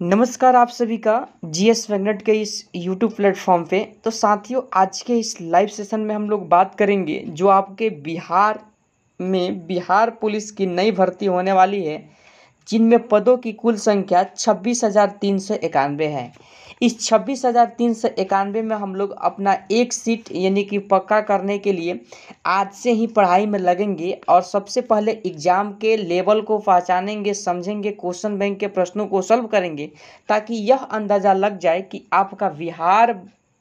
नमस्कार आप सभी का जीएस वेगनेट के इस यूट्यूब प्लेटफॉर्म पे। तो साथियों, आज के इस लाइव सेशन में हम लोग बात करेंगे जो आपके बिहार पुलिस की नई भर्ती होने वाली है, जिनमें पदों की कुल संख्या 26,391 है। इस 26,391 में हम लोग अपना एक सीट यानी कि पक्का करने के लिए आज से ही पढ़ाई में लगेंगे और सबसे पहले एग्ज़ाम के लेवल को पहचानेंगे, समझेंगे, क्वेश्चन बैंक के प्रश्नों को सॉल्व करेंगे, ताकि यह अंदाज़ा लग जाए कि आपका बिहार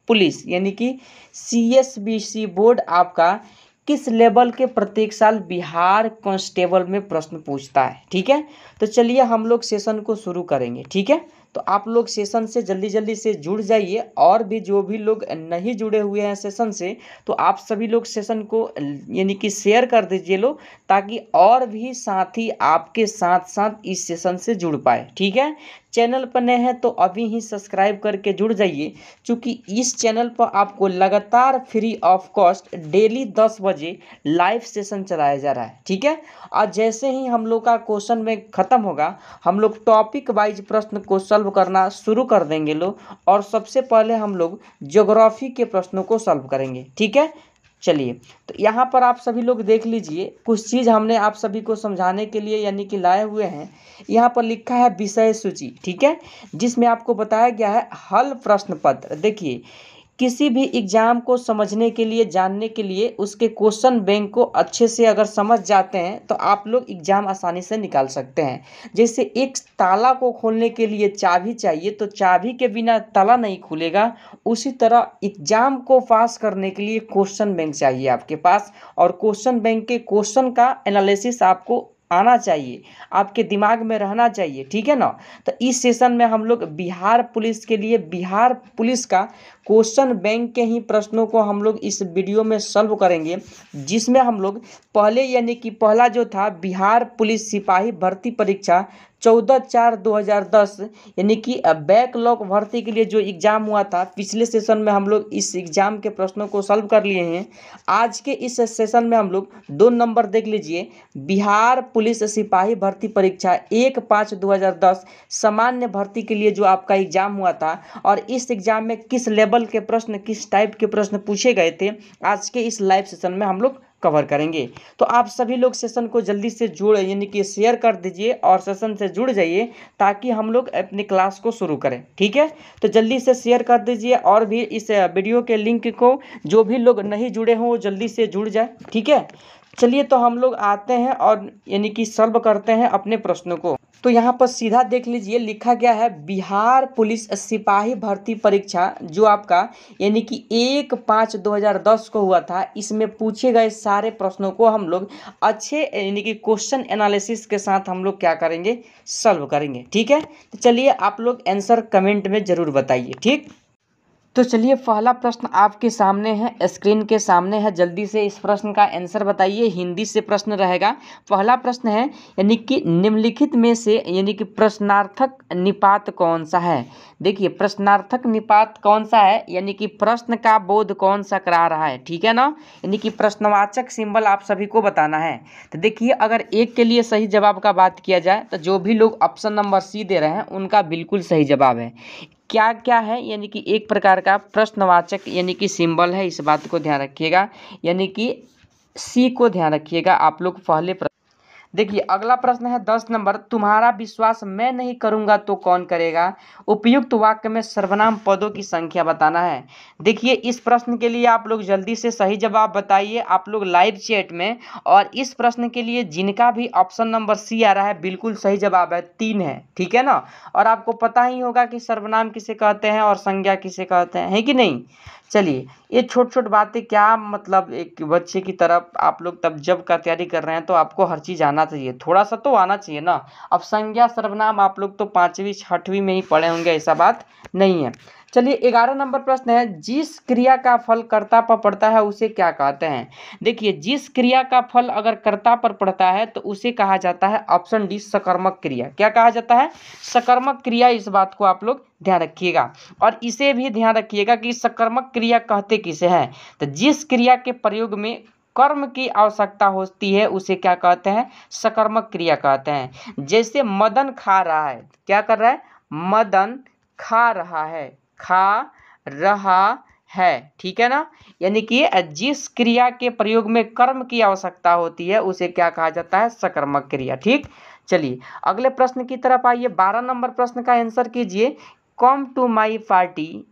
पुलिस यानी कि CSBC बोर्ड आपका किस लेवल के प्रत्येक साल बिहार कांस्टेबल में प्रश्न पूछता है। ठीक है, तो चलिए हम लोग सेशन को शुरू करेंगे। ठीक है, तो आप लोग सेशन से जल्दी जल्दी से जुड़ जाइए, और भी जो भी लोग नहीं जुड़े हुए हैं सेशन से, तो आप सभी लोग सेशन को यानी कि शेयर कर दीजिए लो, ताकि और भी साथी आपके साथ साथ इस सेशन से जुड़ पाए। ठीक है, चैनल पर नए हैं तो अभी ही सब्सक्राइब करके जुड़ जाइए, क्योंकि इस चैनल पर आपको लगातार फ्री ऑफ कॉस्ट डेली 10 बजे लाइव सेशन चलाया जा रहा है। ठीक है, और जैसे ही हम लोग का क्वेश्चन में ख़त्म होगा, हम लोग टॉपिक वाइज प्रश्न को सॉल्व करना शुरू कर देंगे लोग, और सबसे पहले हम लोग ज्योग्राफी के प्रश्नों को सॉल्व करेंगे। ठीक है, चलिए, तो यहाँ पर आप सभी लोग देख लीजिए, कुछ चीज़ हमने आप सभी को समझाने के लिए यानी कि लाए हुए हैं। यहाँ पर लिखा है विषय सूची। ठीक है, जिसमें आपको बताया गया है हल प्रश्न पत्र। देखिए, किसी भी एग्ज़ाम को समझने के लिए, जानने के लिए, उसके क्वेश्चन बैंक को अच्छे से अगर समझ जाते हैं तो आप लोग एग्ज़ाम आसानी से निकाल सकते हैं। जैसे एक ताला को खोलने के लिए चाबी चाहिए, तो चाबी के बिना ताला नहीं खुलेगा, उसी तरह एग्ज़ाम को पास करने के लिए क्वेश्चन बैंक चाहिए आपके पास, और क्वेश्चन बैंक के क्वेश्चन का एनालिसिस आपको आना चाहिए, आपके दिमाग में रहना चाहिए। ठीक है ना, तो इस सेशन में हम लोग बिहार पुलिस के लिए बिहार पुलिस का क्वेश्चन बैंक के ही प्रश्नों को हम लोग इस वीडियो में सॉल्व करेंगे, जिसमें हम लोग पहले यानी कि पहला जो था बिहार पुलिस सिपाही भर्ती परीक्षा 14/4/2010 यानी कि बैकलॉग भर्ती के लिए जो एग्ज़ाम हुआ था, पिछले सेशन में हम लोग इस एग्ज़ाम के प्रश्नों को सॉल्व कर लिए हैं। आज के इस सेशन में हम लोग 2 नंबर देख लीजिए, बिहार पुलिस सिपाही भर्ती परीक्षा 1/5/2010 सामान्य भर्ती के लिए जो आपका एग्ज़ाम हुआ था, और इस एग्ज़ाम में किस लेवल के प्रश्न, किस टाइप के प्रश्न पूछे गए थे, आज के इस लाइव सेशन में हम लोग कवर करेंगे। तो आप सभी लोग सेशन को जल्दी से जुड़ यानी कि शेयर कर दीजिए और सेशन से जुड़ जाइए, ताकि हम लोग अपनी क्लास को शुरू करें। ठीक है, तो जल्दी से शेयर कर दीजिए, और भी इस वीडियो के लिंक को जो भी लोग नहीं जुड़े हों वो जल्दी से जुड़ जाए। ठीक है, चलिए, तो हम लोग आते हैं और यानी कि सॉल्व करते हैं अपने प्रश्नों को। तो यहाँ पर सीधा देख लीजिए, लिखा गया है बिहार पुलिस सिपाही भर्ती परीक्षा जो आपका यानी कि 1/5/2010 को हुआ था, इसमें पूछे गए सारे प्रश्नों को हम लोग अच्छे यानी कि क्वेश्चन एनालिसिस के साथ हम लोग क्या करेंगे, सॉल्व करेंगे। ठीक है, तो चलिए आप लोग आंसर कमेंट में ज़रूर बताइए। ठीक, तो चलिए, पहला प्रश्न आपके सामने है, स्क्रीन के सामने है, जल्दी से इस प्रश्न का आंसर बताइए। हिंदी से प्रश्न रहेगा। पहला प्रश्न है, यानी कि निम्नलिखित में से यानी कि प्रश्नार्थक निपात कौन सा है। देखिए, प्रश्नार्थक निपात कौन सा है, यानी कि प्रश्न का बोध कौन सा करा रहा है। ठीक है ना, यानी कि प्रश्नवाचक सिंबल आप सभी को बताना है। तो देखिए, अगर एक के लिए सही जवाब का बात किया जाए तो जो भी लोग ऑप्शन नंबर सी दे रहे हैं उनका बिल्कुल सही जवाब है। क्या क्या है, यानी कि एक प्रकार का प्रश्नवाचक यानी कि सिंबल है, इस बात को ध्यान रखिएगा, यानी कि सी को ध्यान रखिएगा आप लोग। पहले देखिए, अगला प्रश्न है 10 नंबर, तुम्हारा विश्वास मैं नहीं करूंगा तो कौन करेगा। उपयुक्त वाक्य में सर्वनाम पदों की संख्या बताना है। देखिए, इस प्रश्न के लिए आप लोग जल्दी से सही जवाब बताइए आप लोग लाइव चैट में, और इस प्रश्न के लिए जिनका भी ऑप्शन नंबर सी आ रहा है बिल्कुल सही जवाब है, 3 है। ठीक है ना, और आपको पता ही होगा कि सर्वनाम किसे कहते हैं और संज्ञा किसे कहते हैं, है कि नहीं। चलिए, ये छोट छोट बातें क्या मतलब, एक बच्चे की तरफ आप लोग तब जब का तैयारी कर रहे हैं तो आपको हर चीज़ आना चाहिए, थोड़ा सा तो आना चाहिए ना। अब संज्ञा सर्वनाम आप लोग तो 5वीं 6वीं में ही पढ़े होंगे, ऐसा बात नहीं है। चलिए, 11 नंबर प्रश्न है, जिस क्रिया का फल कर्ता पर पड़ता है उसे क्या कहते हैं। देखिए, जिस क्रिया का फल अगर कर्ता पर पड़ता है तो उसे कहा जाता है ऑप्शन डी सकर्मक क्रिया। क्या कहा जाता है, सकर्मक क्रिया। इस बात को आप लोग ध्यान रखिएगा, और इसे भी ध्यान रखिएगा कि सकर्मक क्रिया कहते किसे हैं। तो जिस क्रिया के प्रयोग में कर्म की आवश्यकता होती है उसे क्या कहते हैं, सकर्मक क्रिया कहते हैं। जैसे मदन खा रहा है, क्या कर रहा है, मदन खा रहा है, खा रहा है, ठीक है ना। यानी कि जिस क्रिया के प्रयोग में कर्म की आवश्यकता होती है उसे क्या कहा जाता है, सकर्मक क्रिया। ठीक, चलिए अगले प्रश्न की तरफ आइए। 12 नंबर प्रश्न का आंसर कीजिए। Come to my party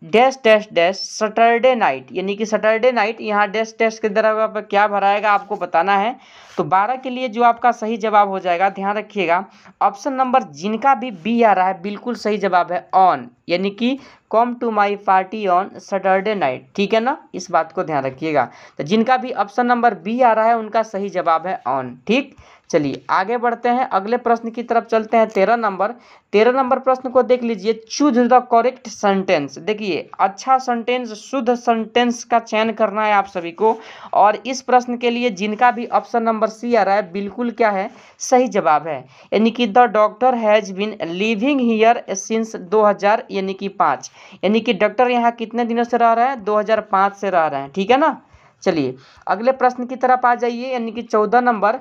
dash dash dash Saturday night, यानी कि सैटरडे नाइट, यहाँ डैश डैश के जगह पर क्या भराएगा आपको बताना है। तो 12 के लिए जो आपका सही जवाब हो जाएगा, ध्यान रखिएगा, ऑप्शन नंबर जिनका भी बी आ रहा है बिल्कुल सही जवाब है ऑन, यानी कि come to my party on Saturday night, ठीक है ना, इस बात को ध्यान रखिएगा। तो जिनका भी ऑप्शन नंबर बी आ रहा है उनका सही जवाब है ऑन। ठीक, चलिए आगे बढ़ते हैं, अगले प्रश्न की तरफ चलते हैं। 13 नंबर प्रश्न को देख लीजिए। Choose the correct sentence. देखिए अच्छा सेंटेंस, शुद्ध सेंटेंस का चयन करना है आप सभी को, और इस प्रश्न के लिए जिनका भी ऑप्शन नंबर सी आ रहा है बिल्कुल क्या है, सही जवाब है। यानी कि the doctor has been living here since 2000 यानी कि 5, यानी कि डॉक्टर यहाँ कितने दिनों से रह रहे हैं, 2005 से रह रहे हैं, ठीक है ना। चलिए अगले प्रश्न की तरफ आ जाइए, यानी कि 14 number,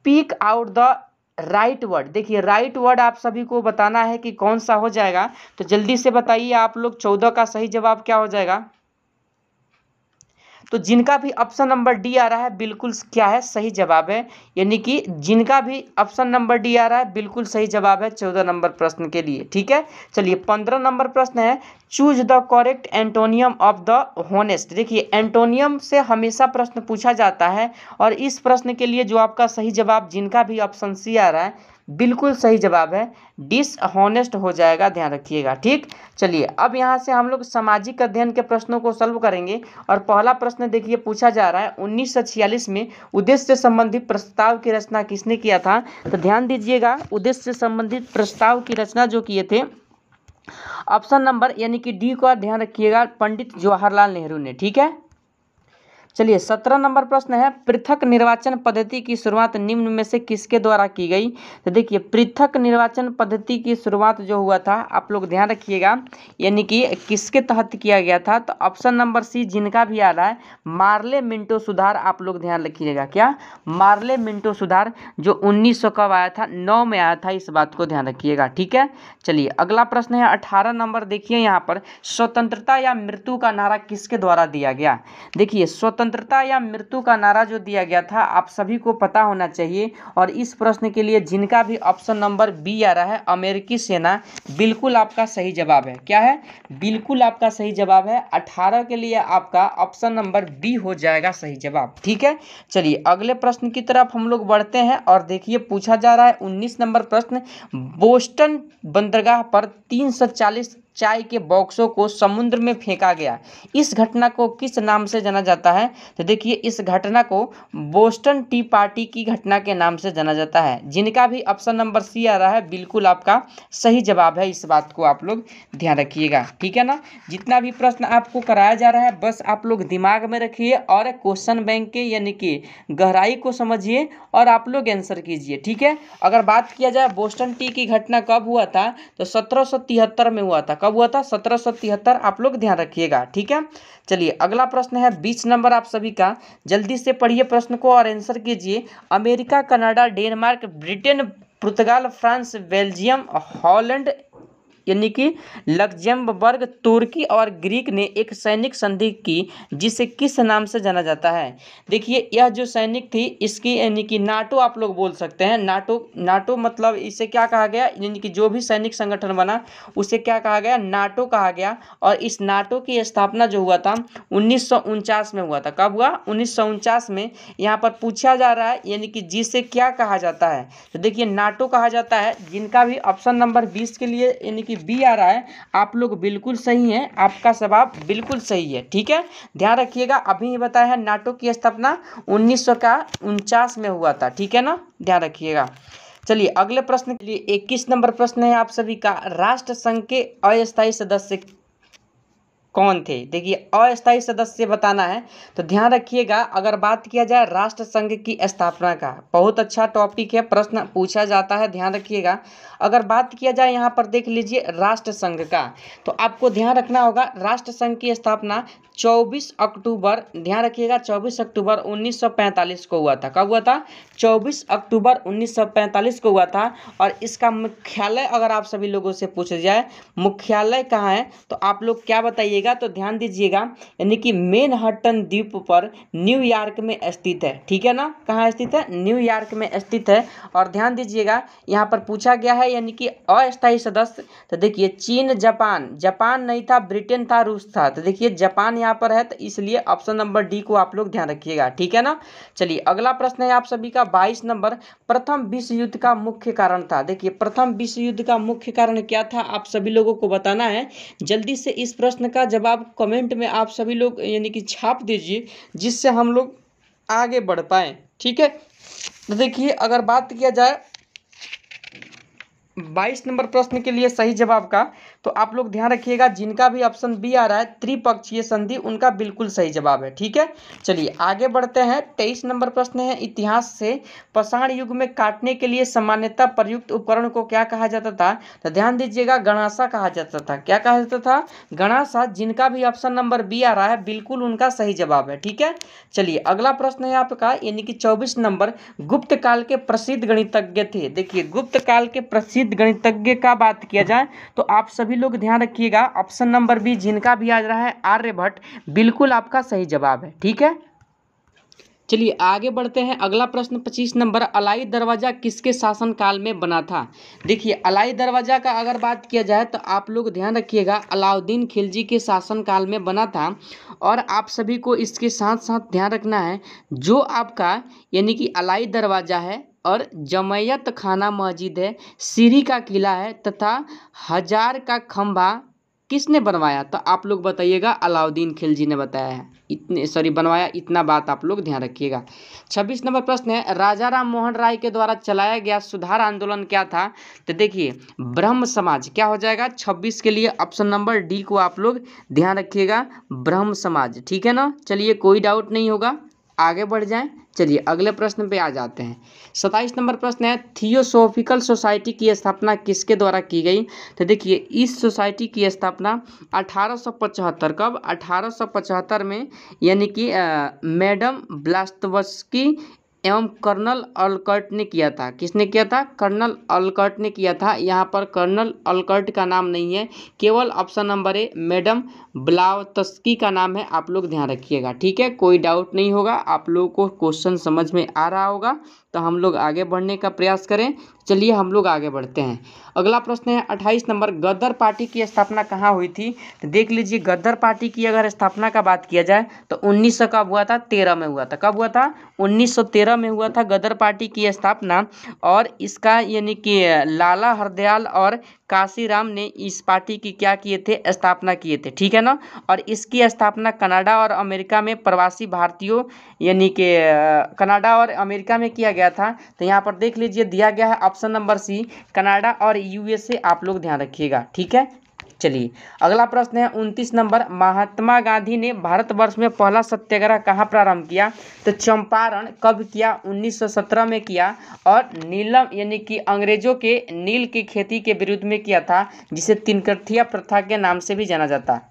pick out the right word. देखिए राइट वर्ड आप सभी को बताना है कि कौन सा हो जाएगा, तो जल्दी से बताइए आप लोग, 14 का सही जवाब क्या हो जाएगा। तो जिनका भी ऑप्शन नंबर डी आ रहा है बिल्कुल क्या है, सही जवाब है, यानी कि जिनका भी ऑप्शन नंबर डी आ रहा है बिल्कुल सही जवाब है 14 नंबर प्रश्न के लिए। ठीक है, चलिए 15 नंबर प्रश्न है। Choose the correct antonym of the honest. देखिए एंटोनियम से हमेशा प्रश्न पूछा जाता है, और इस प्रश्न के लिए जो आपका सही जवाब जिनका भी ऑप्शन सी आ रहा है बिल्कुल सही जवाब है डिसहॉनेस्ट हो जाएगा, ध्यान रखिएगा। ठीक, चलिए अब यहाँ से हम लोग सामाजिक अध्ययन के प्रश्नों को सॉल्व करेंगे, और पहला प्रश्न देखिए पूछा जा रहा है 1946 में उद्देश्य से संबंधित प्रस्ताव की रचना किसने किया था। तो ध्यान दीजिएगा, उद्देश्य से संबंधित प्रस्ताव की रचना जो किए थे ऑप्शन नंबर यानी कि डी को ध्यान रखिएगा, पंडित जवाहरलाल नेहरू ने। ठीक है, चलिए 17 नंबर प्रश्न है। पृथक निर्वाचन पद्धति की शुरुआत निम्न में से किसके द्वारा की गई। तो देखिए पृथक निर्वाचन पद्धति की शुरुआत जो हुआ था आप लोग ध्यान रखिएगा, यानी कि किसके तहत किया गया था। तो ऑप्शन नंबर सी जिनका भी आ रहा है, मार्ले मिंटो सुधार, आप लोग ध्यान रखिएगा, क्या मार्ले मिंटो सुधार, जो 1900 कब आया था, 9 में आया था, इस बात को ध्यान रखिएगा। ठीक है, चलिए अगला प्रश्न है 18 नंबर। देखिए यहाँ पर स्वतंत्रता या मृत्यु का नारा किसके द्वारा दिया गया। देखिए स्वतंत्रता या मृत्यु का नारा जो दिया गया था आप सभी को पता होना चाहिए, और इस प्रश्न के लिए जिनका भी ऑप्शन नंबर बी आ रहा है, अमेरिकी सेना, बिल्कुल आपका सही जवाब है। क्या है, बिल्कुल आपका सही जवाब है। 18 के लिए आपका ऑप्शन नंबर बी हो जाएगा सही जवाब। ठीक है, चलिए अगले प्रश्न की तरफ हम लोग बढ़ते हैं, और देखिए पूछा जा रहा है 19 नंबर प्रश्न। बोस्टन बंदरगाह पर 340 चाय के बॉक्सों को समुद्र में फेंका गया, इस घटना को किस नाम से जाना जाता है। तो देखिए इस घटना को बोस्टन टी पार्टी की घटना के नाम से जाना जाता है। जिनका भी ऑप्शन नंबर सी आ रहा है बिल्कुल आपका सही जवाब है, इस बात को आप लोग ध्यान रखिएगा। ठीक है ना, जितना भी प्रश्न आपको कराया जा रहा है बस आप लोग दिमाग में रखिए, और क्वेश्चन बैंक के यानी कि गहराई को समझिए और आप लोग आंसर कीजिए। ठीक है, अगर बात किया जाए बोस्टन टी की घटना कब हुआ था, तो 1773 में हुआ था। कब हुआ था, 1773, आप लोग ध्यान रखिएगा। ठीक है, चलिए अगला प्रश्न है 20 नंबर आप सभी का। जल्दी से पढ़िए प्रश्न को और आंसर कीजिए। अमेरिका, कनाडा, डेनमार्क, ब्रिटेन, पुर्तगाल, फ्रांस, बेल्जियम, हॉलैंड यानी कि लक्जमबर्ग, तुर्की और ग्रीक ने एक सैनिक संधि की जिसे किस नाम से जाना जाता है। देखिए यह जो सैनिक थी इसकी यानी कि नाटो आप लोग बोल सकते हैं। नाटो मतलब इसे क्या कहा गया, यानी कि जो भी सैनिक संगठन बना उसे क्या कहा गया, नाटो कहा गया। और इस नाटो की स्थापना जो हुआ था 1949 में हुआ था। कब हुआ, 1949 में। यहाँ पर पूछा जा रहा है यानी कि जिसे क्या कहा जाता है, तो देखिए नाटो कहा जाता है। जिनका भी ऑप्शन नंबर 20 के लिए यानी कि बी आ रहा है आप लोग बिल्कुल सही हैं, आपका जवाब बिल्कुल सही है। ठीक है, ध्यान रखिएगा, अभी बताया है नाटो की स्थापना 1949 में हुआ था। ठीक है ना, ध्यान रखिएगा। चलिए अगले प्रश्न के लिए 21 नंबर प्रश्न है आप सभी का। राष्ट्र संघ के अस्थायी सदस्य कौन थे? देखिए अस्थायी सदस्य बताना है। तो ध्यान रखिएगा, अगर बात किया जाए राष्ट्र संघ की स्थापना का, बहुत अच्छा टॉपिक है, प्रश्न पूछा जाता है, ध्यान रखिएगा। अगर बात किया जाए यहाँ पर देख लीजिए राष्ट्र संघ का, तो आपको ध्यान रखना होगा राष्ट्र संघ की स्थापना 24 अक्टूबर, ध्यान रखिएगा 24 अक्टूबर 1945 को हुआ था। कब हुआ था? 24 अक्टूबर 1945 को हुआ था। और इसका मुख्यालय अगर आप सभी लोगों से पूछा जाए मुख्यालय कहाँ है, तो आप लोग क्या बताइएगा? तो ध्यान दीजिएगा, यानी कि मैनहट्टन द्वीप पर न्यूयॉर्क में स्थित है। ठीक है ना, कहाँ स्थित है? न्यूयॉर्क में स्थित है। और ध्यान दीजिएगा यहाँ पर पूछा गया है यानी कि अस्थायी सदस्य, तो देखिए चीन, जापान नहीं था, ब्रिटेन था, रूस था। तो देखिए जापान यहाँ पर है, तो इसलिए ऑप्शन नंबर डी को आप लोग ध्यान रखिएगा। ठीक है ना। चलिए अगला प्रश्न है आप सभी का 22 नंबर, प्रथम विश्व युद्ध का मुख्य कारण था। देखिए प्रथम विश्व युद्ध का मुख्य कारण क्या था, आप सभी लोगों को बताना है। जल्दी से इस प्रश्न का जवाब कमेंट में आप सभी लोग यानी कि छाप दीजिए, जिससे हम लोग आगे बढ़ पाए। ठीक है। तो देखिए अगर बात किया जाए 22 नंबर प्रश्न के लिए सही जवाब का, तो आप लोग ध्यान रखिएगा, जिनका भी ऑप्शन बी आ रहा है त्रिपक्षीय संधि, उनका बिल्कुल सही जवाब है। ठीक है। चलिए आगे बढ़ते हैं। 23 नंबर प्रश्न है, इतिहास से पाषाण युग में काटने के लिए सामान्यतः प्रयुक्त उपकरण को क्या कहा जाता था? तो ध्यान दीजिएगा गणासा कहा जाता था। क्या कहा जाता था? गणासा। जिनका भी ऑप्शन नंबर बी आ रहा है बिल्कुल उनका सही जवाब है। ठीक है। चलिए अगला प्रश्न है आपका यानी कि 24 नंबर, गुप्त काल के प्रसिद्ध गणितज्ञ थे। देखिए गुप्त काल के प्रसिद्ध गणितज्ञ का बात किया जाए तो आप सभी लोग ध्यान रखिएगा, ऑप्शन नंबर बी जिनका भी आ रहा है आर्यभट्ट, बिल्कुल आपका सही जवाब है। ठीक है। चलिए आगे बढ़ते हैं। अगला प्रश्न 25 नंबर, अलाई दरवाजा किसके शासनकाल में बना था? देखिए अलाई दरवाजा का अगर बात किया जाए तो आप लोग ध्यान रखिएगा अलाउद्दीन खिलजी के शासनकाल में बना था। और आप सभी को इसके साथ साथ ध्यान रखना है, जो आपका यानी कि अलाई दरवाजा है और जमैयत खाना मस्जिद है, सीरी का किला है तथा हजार का खंभा किसने बनवाया? तो आप लोग बताइएगा अलाउद्दीन खिलजी ने बताया है, बनवाया। इतना बात आप लोग ध्यान रखिएगा। 26 नंबर प्रश्न है, राजा राम मोहन राय के द्वारा चलाया गया सुधार आंदोलन क्या था? तो देखिए ब्रह्म समाज। क्या हो जाएगा? 26 के लिए ऑप्शन नंबर डी को आप लोग ध्यान रखिएगा, ब्रह्म समाज। ठीक है ना। चलिए कोई डाउट नहीं होगा, आगे बढ़ जाएं। चलिए अगले प्रश्न पे आ जाते हैं। 27 नंबर प्रश्न है, थियोसॉफिकल सोसाइटी की स्थापना किसके द्वारा की गई? तो देखिए इस सोसाइटी की स्थापना 1875, कब? 1875 में, यानी कि मैडम ब्लास्तवस्की एवं कर्नल अल्कर्ट ने किया था। किसने किया था? कर्नल अल्कर्ट ने किया था। यहाँ पर कर्नल अल्कर्ट का नाम नहीं है, केवल option number A madam Blavatsky का नाम है। आप लोग ध्यान रखिएगा। ठीक है, कोई डाउट नहीं होगा, आप लोगों को क्वेश्चन समझ में आ रहा होगा। तो हम लोग आगे बढ़ने का प्रयास करें। चलिए हम लोग आगे बढ़ते हैं। अगला प्रश्न है 28 नंबर, गदर पार्टी की स्थापना कहाँ हुई थी? तो देख लीजिए गदर पार्टी की अगर स्थापना का बात किया जाए तो 1900 कब हुआ था? 13 में हुआ था। कब हुआ था? 1913 में हुआ था गदर पार्टी की स्थापना। और इसका यानी कि लाला हरदयाल और काशीराम ने इस पार्टी की क्या किए थे? स्थापना किए थे। ठीक है ना। और इसकी स्थापना कनाडा और अमेरिका में प्रवासी भारतीयों यानी कि कनाडा और अमेरिका में किया गया था। तो यहाँ पर देख लीजिए दिया गया है ऑप्शन नंबर सी, कनाडा और यूएसए। आप लोग ध्यान रखिएगा। ठीक है। चलिए अगला प्रश्न है 29 नंबर, महात्मा गांधी ने भारतवर्ष में पहला सत्याग्रह कहाँ प्रारंभ किया? तो चंपारण। कब किया? 1917 में किया। और नीलम यानी कि अंग्रेजों के नील की खेती के विरुद्ध में किया था, जिसे तिनकर्थिया प्रथा के नाम से भी जाना जाता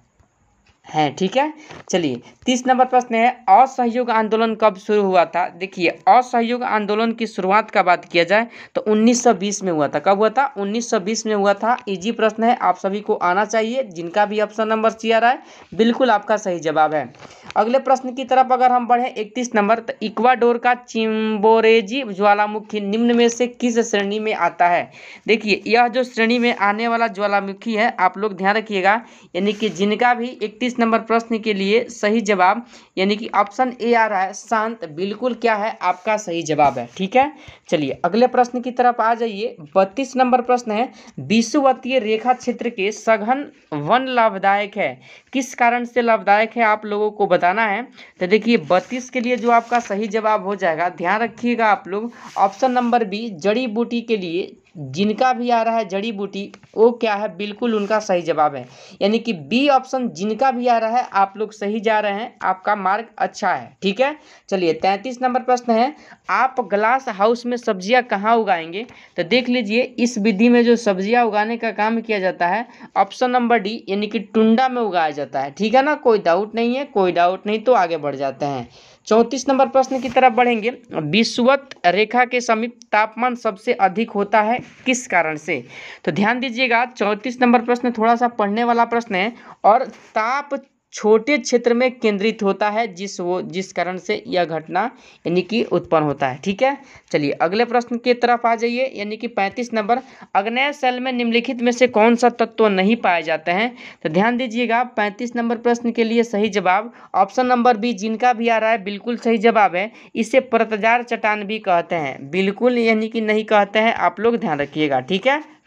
है। ठीक है। चलिए 30 नंबर प्रश्न है, असहयोग आंदोलन कब शुरू हुआ था? देखिए असहयोग आंदोलन की शुरुआत का बात किया जाए तो 1920 में हुआ था। कब हुआ था? 1920 में हुआ था। इजी प्रश्न है, आप सभी को आना चाहिए। जिनका भी ऑप्शन नंबर सी आ रहा है बिल्कुल आपका सही जवाब है। अगले प्रश्न की तरफ अगर हम बढ़े 31 नंबर, तो इक्वाडोर का चिम्बोरेजी ज्वालामुखी निम्न में से किस श्रेणी में आता है? देखिए यह जो श्रेणी में आने वाला ज्वालामुखी है, आप लोग ध्यान रखिएगा, यानी कि जिनका भी 31 नंबर प्रश्न के लिए सही जवाब यानी कि ऑप्शन ए आ रहा है शांत, बिल्कुल क्या है? आपका सही जवाब है। ठीक है। चलिए अगले प्रश्न की तरफ आ जाइए। 32 नंबर प्रश्न है, विषुवतीय रेखा क्षेत्र के सघन वन लाभदायक है, किस कारण से लाभदायक है आप लोगों को बताना है। तो देखिए 32 के लिए जो आपका सही जवाब हो जाएगा, ध्यान रखिएगा आप लोग, ऑप्शन नंबर बी जड़ी बूटी के लिए जिनका भी आ रहा है जड़ी बूटी वो क्या है, बिल्कुल उनका सही जवाब है। यानी कि बी ऑप्शन जिनका भी आ रहा है आप लोग सही जा रहे हैं, आपका मार्क अच्छा है। ठीक है, चलिए 33 नंबर प्रश्न है, आप ग्लास हाउस में सब्जियां कहाँ उगाएंगे? तो देख लीजिए, इस विधि में जो सब्जियां उगाने का काम किया जाता है ऑप्शन नंबर डी यानी कि टुंडा में उगाया जाता है। ठीक है ना, कोई डाउट नहीं है, कोई डाउट नहीं, तो आगे बढ़ जाते हैं। 34 नंबर प्रश्न की तरफ बढ़ेंगे। विषुवत रेखा के समीप तापमान सबसे अधिक होता है किस कारण से? तो ध्यान दीजिएगा, 34 नंबर प्रश्न थोड़ा सा पढ़ने वाला प्रश्न है और ताप छोटे क्षेत्र में केंद्रित होता है जिस कारण से यह घटना यानी कि उत्पन्न होता है। ठीक है, चलिए अगले प्रश्न की तरफ आ जाइए, यानी कि 35 नंबर, अग्नेय सेल में निम्नलिखित में से कौन सा तत्व नहीं पाए जाते हैं? तो ध्यान दीजिएगा, 35 नंबर प्रश्न के लिए सही जवाब ऑप्शन नंबर बी जिनका भी आ रहा है बिल्कुल सही जवाब है। इसे परतदार चट्टान भी कहते हैं, बिल्कुल यानी कि नहीं कहते हैं, आप लोग ध्यान रखिएगा। ठीक है,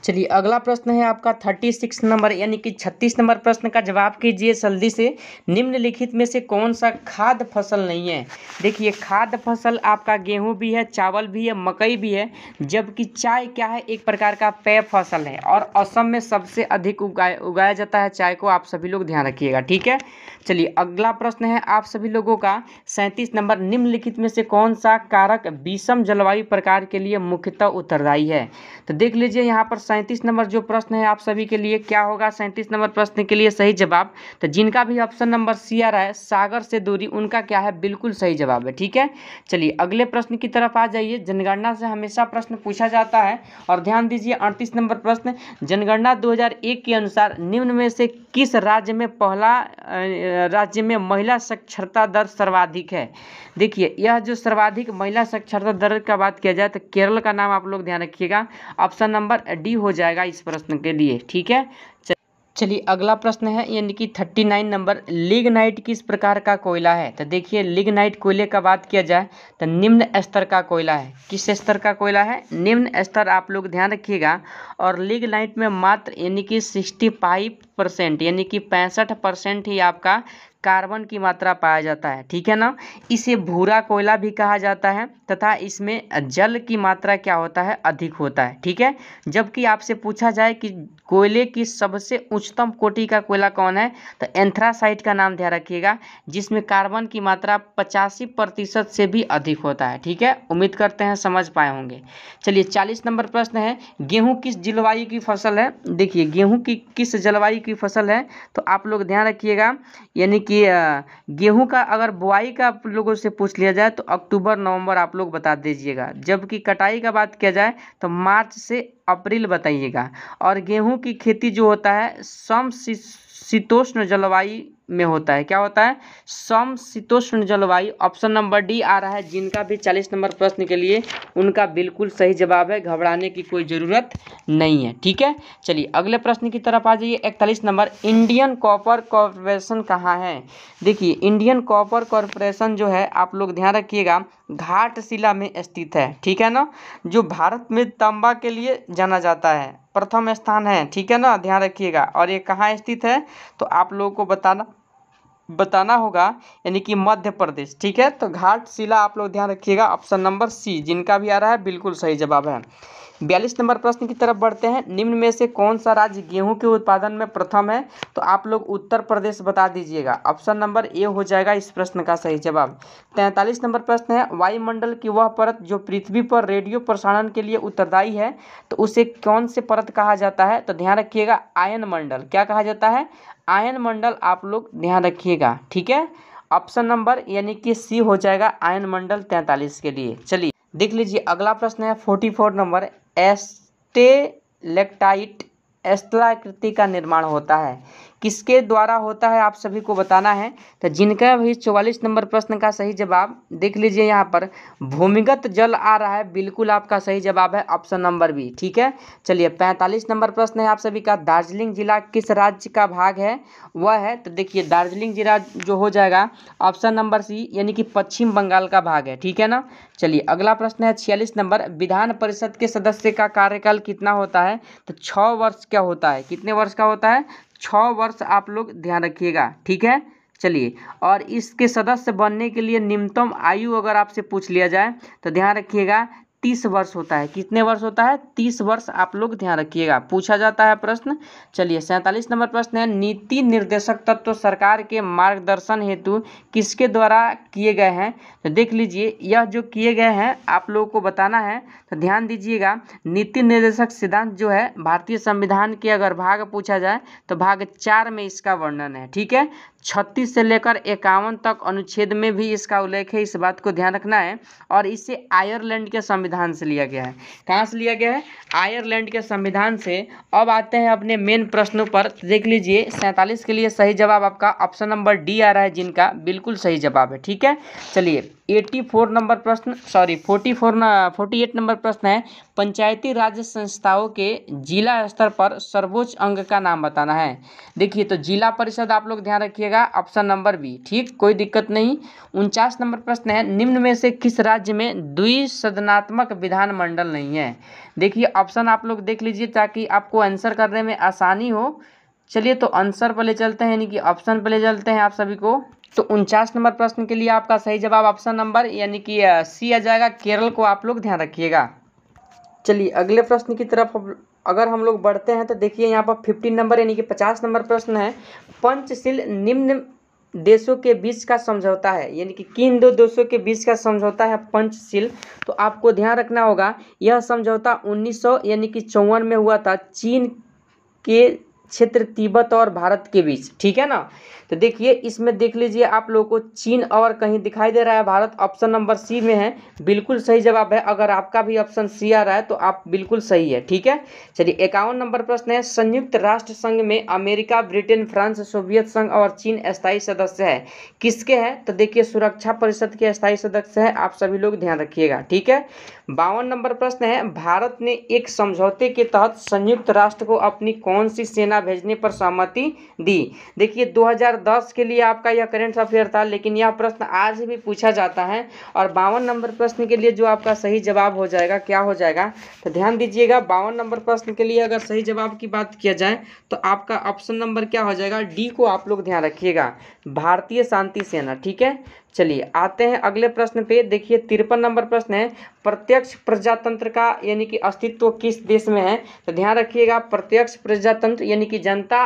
चलिए अगला प्रश्न है आपका 36 नंबर यानी कि 36 नंबर प्रश्न का जवाब कीजिए जल्दी से। निम्नलिखित में से कौन सा खाद्य फसल नहीं है? देखिए, खाद्य फसल आपका गेहूं भी है, चावल भी है, मकई भी है, जबकि चाय क्या है, एक प्रकार का पेय फसल है और असम में सबसे अधिक उगाया जाता है चाय को, आप सभी लोग ध्यान रखिएगा। ठीक है, चलिए अगला प्रश्न है आप सभी लोगों का 37 नंबर, निम्नलिखित में से कौन सा कारक विषम जलवायु प्रकार के लिए मुख्यतः उत्तरदायी है? तो देख लीजिए यहाँ पर 37 नंबर जो प्रश्न है आप सभी के लिए क्या होगा? 37 नंबर प्रश्न के लिए सही जवाब, तो जिनका भी ऑप्शन नंबर सी आ रहा है सागर से दूरी, उनका क्या है, बिल्कुल सही जवाब है। ठीक है, चलिए अगले प्रश्न की तरफ आ जाइए। जनगणना से हमेशा प्रश्न पूछा जाता है और ध्यान दीजिए 38 नंबर प्रश्न, जनगणना 2001 के अनुसार निम्न में से किस राज्य में राज्य में महिला साक्षरता दर सर्वाधिक है? देखिए, यह जो सर्वाधिक महिला साक्षरता दर का बात किया जाए तो केरल का नाम आप लोग ध्यान रखिएगा, ऑप्शन नंबर डी हो जाएगा इस प्रश्न के लिए। ठीक है, चलिए अगला प्रश्न है यानी कि 39 नंबर, लिग्नाइट किस प्रकार का कोयला है? तो देखिए, लिग्नाइट कोयले का बात किया जाए तो निम्न स्तर का कोयला है। किस स्तर का कोयला है? निम्न स्तर, आप लोग ध्यान रखिएगा। और लिग्नाइट में मात्र यानी कि 65% यानी कि 65% ही आपका कार्बन की मात्रा पाया जाता है। ठीक है ना, इसे भूरा कोयला भी कहा जाता है तथा इसमें जल की मात्रा क्या होता है, अधिक होता है। ठीक है, जबकि आपसे पूछा जाए कि कोयले की सबसे उच्चतम कोटि का कोयला कौन है, तो एंथ्रासाइट का नाम ध्यान रखिएगा, जिसमें कार्बन की मात्रा 85% से भी अधिक होता है। ठीक है, उम्मीद करते हैं समझ पाए होंगे। चलिए 40 नंबर प्रश्न है, गेहूं किस जलवायु की फसल है? देखिए, गेहूं की किस जलवायु की फसल है, तो आप लोग ध्यान रखिएगा, यानी कि गेहूं का अगर बुआई का आप लोगों से पूछ लिया जाए तो अक्टूबर नवंबर आप लोग बता दीजिएगा, जबकि कटाई का बात किया जाए तो मार्च से अप्रैल बताइएगा। और गेहूं की खेती जो होता है समशीतोष्ण जलवायु में होता है। क्या होता है? समशीतोष्ण जलवायु। ऑप्शन नंबर डी आ रहा है जिनका भी 40 नंबर प्रश्न के लिए, उनका बिल्कुल सही जवाब है, घबराने की कोई ज़रूरत नहीं है। ठीक है, चलिए अगले प्रश्न की तरफ आ जाइए। 41 नंबर, इंडियन कॉपर कॉरपोरेशन कहाँ है? देखिए, इंडियन कॉपर कॉरपोरेशन जो है आप लोग ध्यान रखिएगा, घाटशिला में स्थित है। ठीक है ना, जो भारत में तांबा के लिए जाना जाता है, प्रथम स्थान है। ठीक है ना, ध्यान रखिएगा। और ये कहाँ स्थित है तो आप लोगों को बताना होगा, यानी कि मध्य प्रदेश। ठीक है, तो घाटशिला आप लोग ध्यान रखिएगा, ऑप्शन नंबर सी जिनका भी आ रहा है बिल्कुल सही जवाब है। 42 नंबर प्रश्न की तरफ बढ़ते हैं। निम्न में से कौन सा राज्य गेहूं के उत्पादन में प्रथम है? तो आप लोग उत्तर प्रदेश बता दीजिएगा, ऑप्शन नंबर ए हो जाएगा इस प्रश्न का सही जवाब। 43 नंबर प्रश्न है, वायुमंडल की वह परत जो पृथ्वी पर रेडियो प्रसारण के लिए उत्तरदायी है, तो उसे कौन से परत कहा जाता है? तो ध्यान रखिएगा, आयन मंडल। क्या कहा जाता है? आयन मंडल, आप लोग ध्यान रखिएगा। ठीक है, ऑप्शन नंबर यानी कि सी हो जाएगा आयन मंडल 43 के लिए। चलिए देख लीजिए अगला प्रश्न है 44 नंबर, स्टेलेक्टाइट स्थलाकृति का निर्माण होता है, किसके द्वारा होता है आप सभी को बताना है। तो जिनका भी 44 नंबर प्रश्न का सही जवाब देख लीजिए, यहाँ पर भूमिगत जल आ रहा है, बिल्कुल आपका सही जवाब है ऑप्शन नंबर बी। ठीक है, चलिए 45 नंबर प्रश्न है आप सभी का, दार्जिलिंग जिला किस राज्य का भाग है? वह है, तो देखिए दार्जिलिंग जिला जो हो जाएगा ऑप्शन नंबर सी यानी कि पश्चिम बंगाल का भाग है। ठीक है ना, चलिए अगला प्रश्न है 46 नंबर, विधान परिषद के सदस्य का कार्यकाल कितना होता है? तो 6 वर्ष क्या होता है, कितने वर्ष का होता है? 6 वर्ष, आप लोग ध्यान रखिएगा। ठीक है, चलिए और इसके सदस्य बनने के लिए न्यूनतम आयु अगर आपसे पूछ लिया जाए तो ध्यान रखिएगा 30 वर्ष होता है। कितने वर्ष होता है? 30 वर्ष। आप लोग ध्यान रखिएगा, पूछा जाता है प्रश्न। चलिए 47 नंबर प्रश्न है, नीति निर्देशक तत्व सरकार के मार्गदर्शन हेतु किसके द्वारा किए गए हैं? तो देख लीजिए, यह जो किए गए हैं आप लोगों को बताना है, तो ध्यान दीजिएगा। नीति निर्देशक सिद्धांत जो है भारतीय संविधान के अगर भाग पूछा जाए तो भाग 4 में इसका वर्णन है। ठीक है, 36 से लेकर 51 तक अनुच्छेद में भी इसका उल्लेख है, इस बात को ध्यान रखना है। और इसे आयरलैंड के संविधान से लिया गया है। कहाँ से लिया गया है? आयरलैंड के संविधान से। अब आते हैं अपने मेन प्रश्नों पर। देख लीजिए 47 के लिए सही जवाब आपका ऑप्शन नंबर डी आ रहा है, जिनका बिल्कुल सही जवाब है। ठीक है, चलिए 84 नंबर प्रश्न, सॉरी 48 नंबर प्रश्न है, पंचायती राज संस्थाओं के जिला स्तर पर सर्वोच्च अंग का नाम बताना है। देखिए, तो जिला परिषद आप लोग ध्यान रखिएगा, ऑप्शन नंबर बी। ठीक, कोई दिक्कत नहीं। 49 नंबर प्रश्न है, निम्न में से किस राज्य में द्विसदनात्मक विधानमंडल नहीं है? देखिए ऑप्शन आप लोग देख लीजिए ताकि आपको आंसर करने में आसानी हो। चलिए तो आंसर पर ले चलते हैं, यानी कि ऑप्शन पर ले चलते हैं आप सभी को। तो 49 नंबर प्रश्न के लिए आपका सही जवाब ऑप्शन नंबर यानी कि सी आ जाएगा, केरल को आप लोग ध्यान रखिएगा। चलिए अगले प्रश्न की तरफ अगर हम लोग बढ़ते हैं तो देखिए यहाँ पर 15 नंबर यानी कि 50 नंबर प्रश्न है, पंचशील निम्न देशों के बीच का समझौता है, यानी कि किन दो देशों के बीच का समझौता है पंचशील? तो आपको ध्यान रखना होगा, यह समझौता 1900 यानी कि 54 में हुआ था, चीन के क्षेत्र तिब्बत और भारत के बीच। ठीक है ना, तो देखिए इसमें देख लीजिए आप लोगों को चीन और कहीं दिखाई दे रहा है भारत, ऑप्शन नंबर सी में है, बिल्कुल सही जवाब है। अगर आपका भी ऑप्शन सी आ रहा है तो आप बिल्कुल सही है। ठीक है, चलिए 51 नंबर प्रश्न है, संयुक्त राष्ट्र संघ में अमेरिका, ब्रिटेन, फ्रांस, सोवियत संघ और चीन अस्थायी सदस्य है, किसके हैं? तो देखिए सुरक्षा परिषद के अस्थायी सदस्य है, आप सभी लोग ध्यान रखिएगा। ठीक है, 52 नंबर प्रश्न है, भारत ने एक समझौते के तहत संयुक्त राष्ट्र को अपनी कौन सी सेना भेजने पर सहमति दी? देखिए 2010 के लिए आपका यह करंट अफेयर था, लेकिन यह प्रश्न आज भी पूछा जाता है। और 52 नंबर प्रश्न के लिए जो आपका सही जवाब हो जाएगा, क्या हो जाएगा? तो ध्यान दीजिएगा, 52 नंबर प्रश्न के लिए अगर सही जवाब की बात किया जाए तो आपका ऑप्शन नंबर क्या हो जाएगा? डी को आप लोग ध्यान रखिएगा, भारतीय शांति सेना। ठीक है, चलिए आते हैं अगले प्रश्न पे। देखिए 53 नंबर प्रश्न है, प्रत्यक्ष प्रजातंत्र का यानी कि अस्तित्व किस देश में है? तो ध्यान रखिएगा, प्रत्यक्ष प्रजातंत्र यानी कि जनता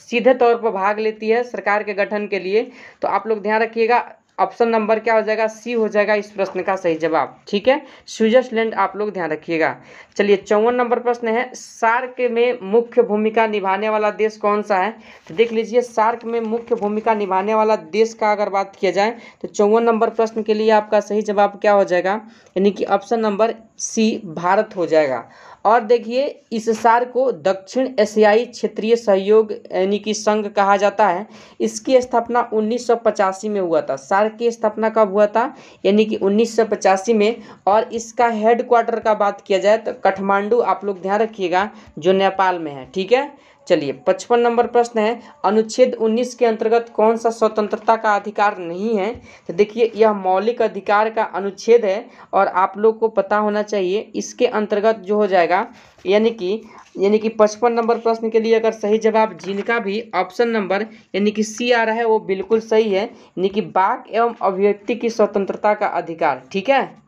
सीधे तौर पर भाग लेती है सरकार के गठन के लिए, तो आप लोग ध्यान रखिएगा, ऑप्शन नंबर क्या हो जाएगा? सी हो जाएगा इस प्रश्न का सही जवाब। ठीक है, स्विट्जरलैंड आप लोग ध्यान रखिएगा। चलिए 54 नंबर प्रश्न है, सार्क में मुख्य भूमिका निभाने वाला देश कौन सा है? तो देख लीजिए सार्क में मुख्य भूमिका निभाने वाला देश का अगर बात किया जाए तो 54 नंबर प्रश्न के लिए आपका सही जवाब क्या हो जाएगा? यानी कि ऑप्शन नंबर सी भारत हो जाएगा। और देखिए इस सार्क को दक्षिण एशियाई क्षेत्रीय सहयोग यानी कि संघ कहा जाता है। इसकी स्थापना 1985 में हुआ था। सार्क की स्थापना कब हुआ था? यानी कि 1985 में। और इसका हेडक्वार्टर का बात किया जाए तो काठमांडू आप लोग ध्यान रखिएगा, जो नेपाल में है। ठीक है, चलिए 55 नंबर प्रश्न है, अनुच्छेद 19 के अंतर्गत कौन सा स्वतंत्रता का अधिकार नहीं है? तो देखिए यह मौलिक अधिकार का अनुच्छेद है और आप लोग को पता होना चाहिए इसके अंतर्गत जो हो जाएगा, यानी कि 55 नंबर प्रश्न के लिए अगर सही जवाब जिनका भी ऑप्शन नंबर यानी कि सी आ रहा है वो बिल्कुल सही है, यानी कि वाक एवं अभिव्यक्ति की स्वतंत्रता का अधिकार। ठीक है,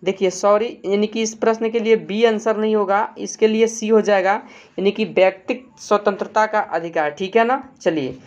देखिए सॉरी, यानी कि इस प्रश्न के लिए बी आंसर नहीं होगा, इसके लिए सी हो जाएगा, यानी कि व्यक्तिगत स्वतंत्रता का अधिकार। ठीक है ना, चलिए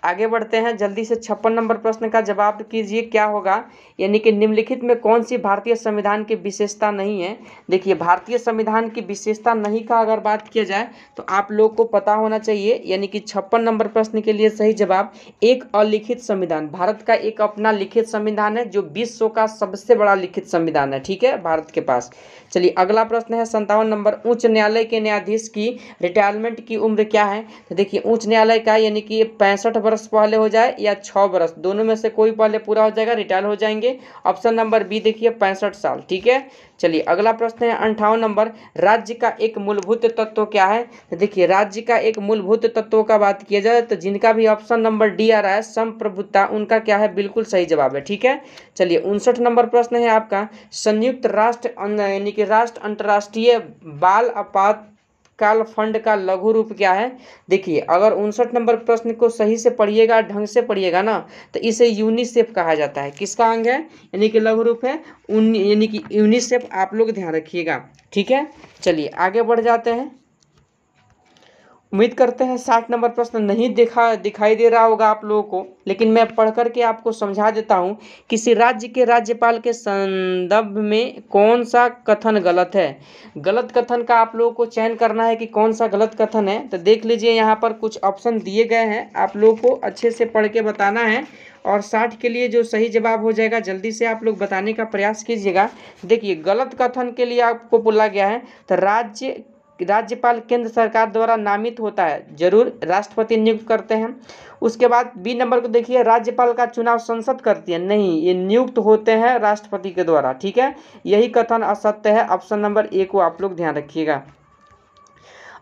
आगे बढ़ते हैं जल्दी से। 56 नंबर प्रश्न का जवाब कीजिए क्या होगा? यानी कि निम्नलिखित में कौन सी भारतीय संविधान की विशेषता नहीं है? देखिए भारतीय संविधान की विशेषता नहीं का अगर बात किया जाए तो आप लोग को पता होना चाहिए, यानी कि 56 नंबर प्रश्न के लिए सही जवाब एक अलिखित संविधान। भारत का एक अपना लिखित संविधान है जो विश्व का सबसे बड़ा लिखित संविधान है। ठीक है, भारत के पास। चलिए अगला प्रश्न है 57 नंबर, उच्च न्यायालय के न्यायाधीश की रिटायरमेंट की उम्र क्या है? तो देखिए उच्च न्यायालय का यानी कि 65 वर्ष पहले हो जाए या 6 वर्ष, दोनों में से कोई पहले पूरा हो जाएगा, रिटायर हो जाएंगे। ऑप्शन नंबर बी देखिए 65 साल। ठीक है, चलिए अगला प्रश्न है 58 नंबर, राज्य का एक मूलभूत तत्व क्या है? तो देखिए राज्य का एक मूलभूत तत्व का बात किया जाए तो जिनका भी ऑप्शन नंबर डी आ रहा है संप्रभुता, उनका क्या है? बिल्कुल सही जवाब है। ठीक है, चलिए 59 नंबर प्रश्न है आपका, संयुक्त राष्ट्र यानी कि राष्ट्र अंतर्राष्ट्रीय बाल अपराध काल फंड का लघु रूप क्या है? देखिए, अगर 59 नंबर प्रश्न को सही से पढ़िएगा, ढंग से पढ़िएगा ना, तो इसे यूनिसेफ कहा जाता है। किसका अंग है? यानी कि लघु रूप है यानी कि यूनिसेफ। आप लोग ध्यान रखिएगा, ठीक है। चलिए आगे बढ़ जाते हैं। उम्मीद करते हैं 60 नंबर प्रश्न नहीं दिखाई दे रहा होगा आप लोगों को, लेकिन मैं पढ़ करके आपको समझा देता हूँ। किसी राज्य के राज्यपाल के संदर्भ में कौन सा कथन गलत है? गलत कथन का आप लोगों को चयन करना है कि कौन सा गलत कथन है। तो देख लीजिए, यहाँ पर कुछ ऑप्शन दिए गए हैं, आप लोगों को अच्छे से पढ़ के बताना है। और 60 के लिए जो सही जवाब हो जाएगा जल्दी से आप लोग बताने का प्रयास कीजिएगा। देखिए, गलत कथन के लिए आपको बोला गया है, तो राज्यपाल केंद्र सरकार द्वारा नामित होता है, जरूर राष्ट्रपति नियुक्त करते हैं। उसके बाद बी नंबर को देखिए, राज्यपाल का चुनाव संसद करती है, नहीं, ये नियुक्त होते हैं राष्ट्रपति के द्वारा, ठीक है। यही कथन असत्य है। ऑप्शन नंबर ए को आप लोग ध्यान रखिएगा।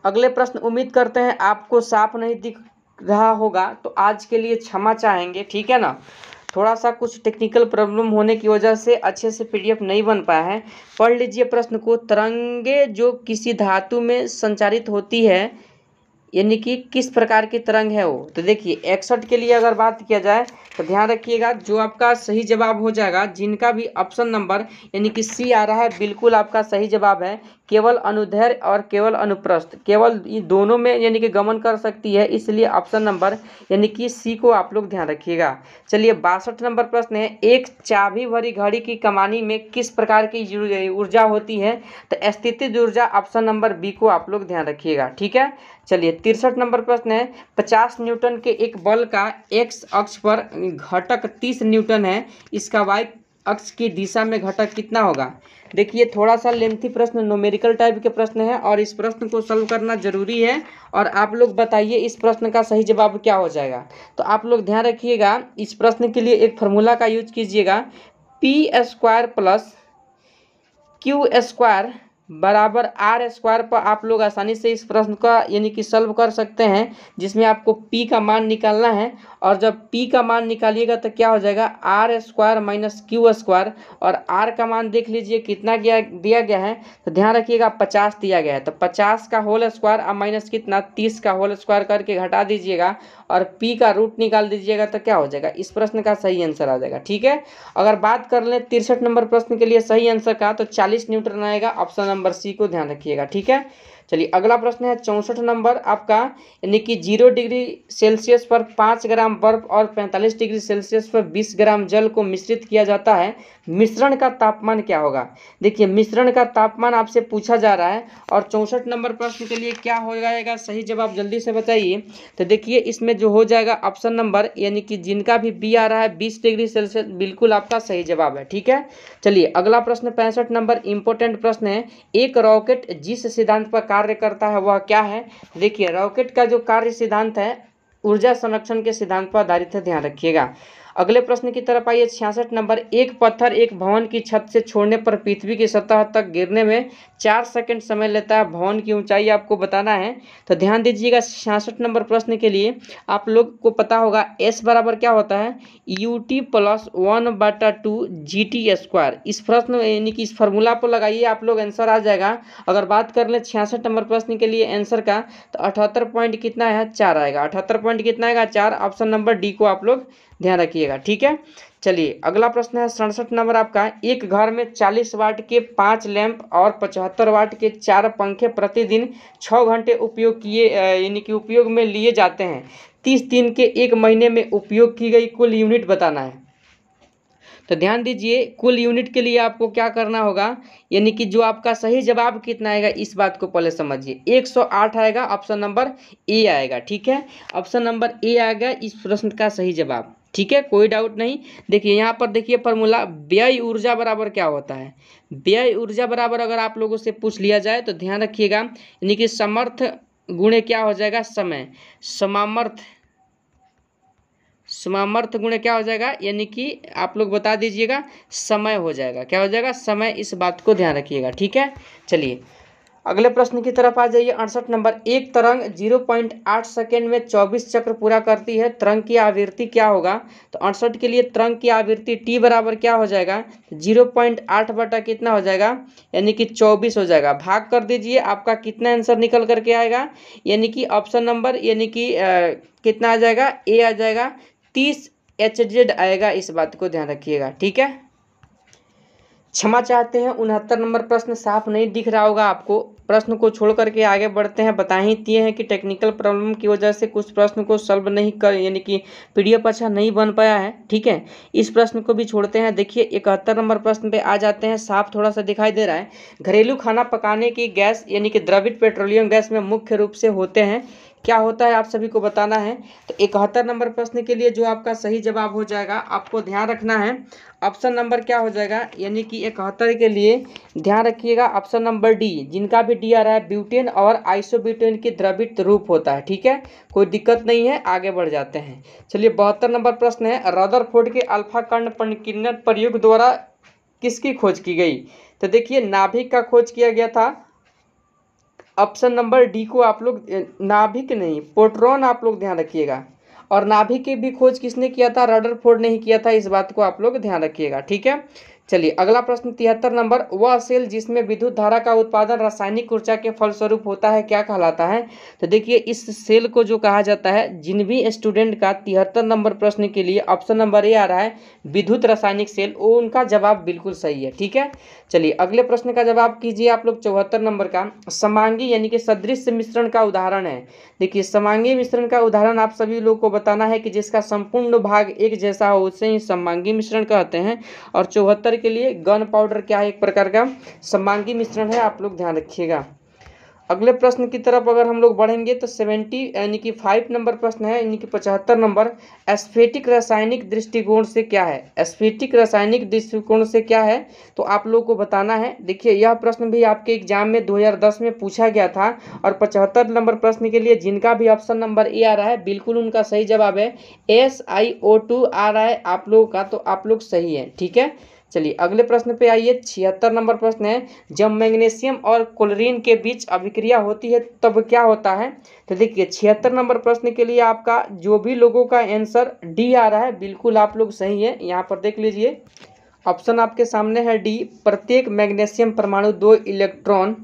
अगले प्रश्न, उम्मीद करते हैं आपको साफ नहीं दिख रहा होगा, तो आज के लिए क्षमा चाहेंगे, ठीक है ना। थोड़ा सा कुछ टेक्निकल प्रॉब्लम होने की वजह से अच्छे से पीडीएफ नहीं बन पाया है। पढ़ लीजिए प्रश्न को। तरंगे जो किसी धातु में संचारित होती है, यानी कि किस प्रकार की तरंग है वो? तो देखिए, 61 के लिए अगर बात किया जाए तो ध्यान रखिएगा, जो आपका सही जवाब हो जाएगा, जिनका भी ऑप्शन नंबर यानी कि सी आ रहा है, बिल्कुल आपका सही जवाब है। केवल अनुदैर्ध्य और केवल अनुप्रस्थ, केवल ये दोनों में यानी कि गमन कर सकती है, इसलिए ऑप्शन नंबर यानी कि सी को आप लोग ध्यान रखिएगा। चलिए 62 नंबर प्रश्न है, एक चाबी भरी घड़ी की कमानी में किस प्रकार की ऊर्जा होती है? तो स्थितिज ऊर्जा, ऑप्शन नंबर बी को आप लोग ध्यान रखिएगा, ठीक है। चलिए 63 नंबर प्रश्न है, 50 न्यूटन के एक बल का एक्स अक्ष पर घटक 30 न्यूटन है, इसका वाई अक्ष की दिशा में घटक कितना होगा? देखिए, थोड़ा सा लेंथी प्रश्न, न्यूमेरिकल टाइप के प्रश्न है और इस प्रश्न को सॉल्व करना जरूरी है। और आप लोग बताइए इस प्रश्न का सही जवाब क्या हो जाएगा। तो आप लोग ध्यान रखिएगा, इस प्रश्न के लिए एक फार्मूला का यूज कीजिएगा, P square plus Q square बराबर आर स्क्वायर पर आप लोग आसानी से इस प्रश्न का यानी कि सॉल्व कर सकते हैं, जिसमें आपको p का मान निकालना है। और जब p का मान निकालिएगा तो क्या हो जाएगा, R square minus Q square. और r का मान देख लीजिए कितना दिया गया है, तो ध्यान रखिएगा 50 दिया गया है, तो 50 का होल स्क्वायर और माइनस कितना 30 का होल स्क्वायर करके घटा दीजिएगा और p का रूट निकाल दीजिएगा, तो क्या हो जाएगा, इस प्रश्न का सही आंसर आ जाएगा, ठीक है। अगर बात कर लें 63 नंबर प्रश्न के लिए सही आंसर का, तो 40 न्यूटन आएगा। ऑप्शन नंबर सी को ध्यान रखिएगा, ठीक है। चलिए अगला प्रश्न है 64 नंबर आपका, यानी कि 0 डिग्री सेल्सियस पर 5 ग्राम बर्फ और 45 डिग्री सेल्सियस पर 20 ग्राम जल को मिश्रित किया जाता है, मिश्रण का तापमान क्या होगा? देखिए, मिश्रण का तापमान आपसे पूछा जा रहा है और 64 नंबर प्रश्न के लिए क्या हो जाएगा सही जवाब, जल्दी से बताइए। तो देखिए, इसमें जो हो जाएगा ऑप्शन नंबर यानी कि जिनका भी बी आ रहा है 20 डिग्री सेल्सियस, बिल्कुल आपका सही जवाब है, ठीक है। चलिए अगला प्रश्न 65 नंबर इंपॉर्टेंट प्रश्न है, एक रॉकेट जिस सिद्धांत पर कार्य करता है वह क्या है? देखिए, रॉकेट का जो कार्य सिद्धांत है ऊर्जा संरक्षण के सिद्धांत पर आधारित है, ध्यान रखिएगा। अगले प्रश्न की तरफ आइए 66 नंबर, एक पत्थर एक भवन की छत से छोड़ने पर पृथ्वी की सतह तक गिरने में 4 सेकंड समय लेता है, भवन की ऊंचाई आपको बताना है। तो ध्यान दीजिएगा 66 नंबर प्रश्न के लिए आप लोग को पता होगा एस बराबर क्या होता है, यूटी प्लस 1/2 GT स्क्वायर। इस प्रश्न यानी कि इस फार्मूला पर लगाइए, आप लोग आंसर आ जाएगा। अगर बात कर ले 66 नंबर प्रश्न के लिए आंसर का, तो 78 पॉइंट कितना है, 4 आएगा। 78 पॉइंट कितना आएगा, 4। ऑप्शन नंबर डी को आप लोग ध्यान रखिएगा, ठीक है। चलिए अगला प्रश्न है 67 नंबर आपका, एक घर में 40 वाट के 5 लैंप और 75 वाट के 4 पंखे प्रतिदिन 6 घंटे उपयोग किए यानी कि उपयोग में लिए जाते हैं, 30 दिन के एक महीने में उपयोग की गई कुल यूनिट बताना है। तो ध्यान दीजिए, कुल यूनिट के लिए आपको क्या करना होगा, यानी कि जो आपका सही जवाब कितना आएगा इस बात को पहले समझिए, 108 आएगा। ऑप्शन नंबर ए आएगा, ठीक है। ऑप्शन नंबर ए आएगा इस प्रश्न का सही जवाब, ठीक है, कोई डाउट नहीं। देखिए यहाँ पर देखिए फार्मूला, व्यय ऊर्जा बराबर क्या होता है, व्यय ऊर्जा बराबर अगर आप लोगों से पूछ लिया जाए तो ध्यान रखिएगा, यानी कि समर्थ गुणे क्या हो जाएगा, समय, समामर्थ गुणे क्या हो जाएगा, यानी कि आप लोग बता दीजिएगा समय हो जाएगा, क्या हो जाएगा, समय। इस बात को ध्यान रखिएगा, ठीक है। चलिए अगले प्रश्न की तरफ आ जाइए। 68 नंबर, एक तरंग 0.8 सेकेंड में 24 चक्र पूरा करती है, तरंग की आवृत्ति क्या होगा? तो 68 के लिए तरंग की आवृत्ति टी बराबर क्या हो जाएगा? 0.8 बटा कितना हो जाएगा? यानी कि 24 हो जाएगा। भाग कर दीजिए, आपका कितना आंसर निकल करके आएगा? यानी कि ऑप्शन नंबर यानी कि कितना आ जाएगा? ए आ जाएगा, 30 HZ आएगा। इस बात को ध्यान रखिएगा, ठीक है। क्षमा चाहते हैं, 69 नंबर प्रश्न साफ नहीं दिख रहा होगा आपको। प्रश्न को छोड़ करके आगे बढ़ते हैं। बता ही दिए हैं कि टेक्निकल प्रॉब्लम की वजह से कुछ प्रश्न को सॉल्व नहीं कर, यानी कि PDF अच्छा नहीं बन पाया है, ठीक है। इस प्रश्न को भी छोड़ते हैं। देखिए 71 नंबर प्रश्न पे आ जाते हैं। साफ थोड़ा सा दिखाई दे रहा है। घरेलू खाना पकाने की गैस यानी कि द्रवित पेट्रोलियम गैस में मुख्य रूप से होते हैं, क्या होता है आप सभी को बताना है। तो 71 नंबर प्रश्न के लिए जो आपका सही जवाब हो जाएगा, आपको ध्यान रखना है ऑप्शन नंबर क्या हो जाएगा, यानी कि 71 के लिए ध्यान रखिएगा ऑप्शन नंबर डी। जिनका भी डी आ रहा है, ब्यूटेन और आइसोब्यूटेन की द्रवित रूप होता है, ठीक है, कोई दिक्कत नहीं है। आगे बढ़ जाते हैं। चलिए 72 नंबर प्रश्न है, रदरफोर्ड के अल्फा कर्ण परिकीर्णन प्रयोग द्वारा किसकी खोज की गई? तो देखिए नाभिक का खोज किया गया था। ऑप्शन नंबर डी को आप लोग, नाभिक नहीं प्रोटॉन आप लोग ध्यान रखिएगा। और नाभिक की भी खोज किसने किया था? रदरफोर्ड ने ही किया था। इस बात को आप लोग ध्यान रखिएगा, ठीक है। चलिए अगला प्रश्न 73 नंबर, वह सेल जिसमें विद्युत धारा का उत्पादन रासायनिक ऊर्जा के फलस्वरूप होता है क्या कहलाता है? तो देखिए इस सेल को जो कहा जाता है, जिन भी स्टूडेंट का 73 नंबर प्रश्न के लिए ऑप्शन नंबर ए आ रहा है विद्युत रासायनिक सेल, वो उनका जवाब बिल्कुल सही है, ठीक है। चलिए अगले प्रश्न का जवाब कीजिए आप लोग। 74 नंबर का, समांगी यानी कि सदृश मिश्रण का उदाहरण है। देखिए समांगी मिश्रण का उदाहरण आप सभी लोग को बताना है कि जिसका संपूर्ण भाग एक जैसा हो, उसे ही समांगी मिश्रण कहते हैं। और 74 के लिए गन पाउडर क्या है? एक प्रकार का समांगी मिश्रण है, आप लोग ध्यान रखिएगा। अगले प्रश्न की तरफ अगर हम लोग बढ़ेंगे तो 70 यानी कि 5 नंबर प्रश्न है, यानी कि 75 नंबर, एस्फेटिक रासायनिक दृष्टिकोण से क्या है? एस्फेटिक रासायनिक दृष्टिकोण से क्या है, तो आप लोग को बताना है। देखिए यह प्रश्न भी आपके एग्जाम में 2010 में पूछा गया था। और 75 नंबर प्रश्न के लिए जिनका भी ऑप्शन नंबर ए आ रहा है, बिल्कुल उनका सही जवाब है SiO2 आ रहा है आप लोगों का, तो आप लोग सही है, ठीक है। चलिए अगले प्रश्न पे आइए। 76 नंबर प्रश्न है, जब मैग्नीशियम और क्लोरीन के बीच अभिक्रिया होती है तब क्या होता है? तो देखिए 76 नंबर प्रश्न के लिए आपका जो भी लोगों का आंसर डी आ रहा है, बिल्कुल आप लोग सही है। यहाँ पर देख लीजिए ऑप्शन आपके सामने है डी। प्रत्येक मैग्नीशियम परमाणु 2 इलेक्ट्रॉन,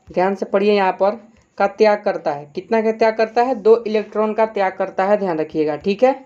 ध्यान से पढ़िए यहाँ पर, का त्याग करता है। कितना का त्याग करता है? 2 इलेक्ट्रॉन का त्याग करता है, ध्यान रखिएगा, ठीक है।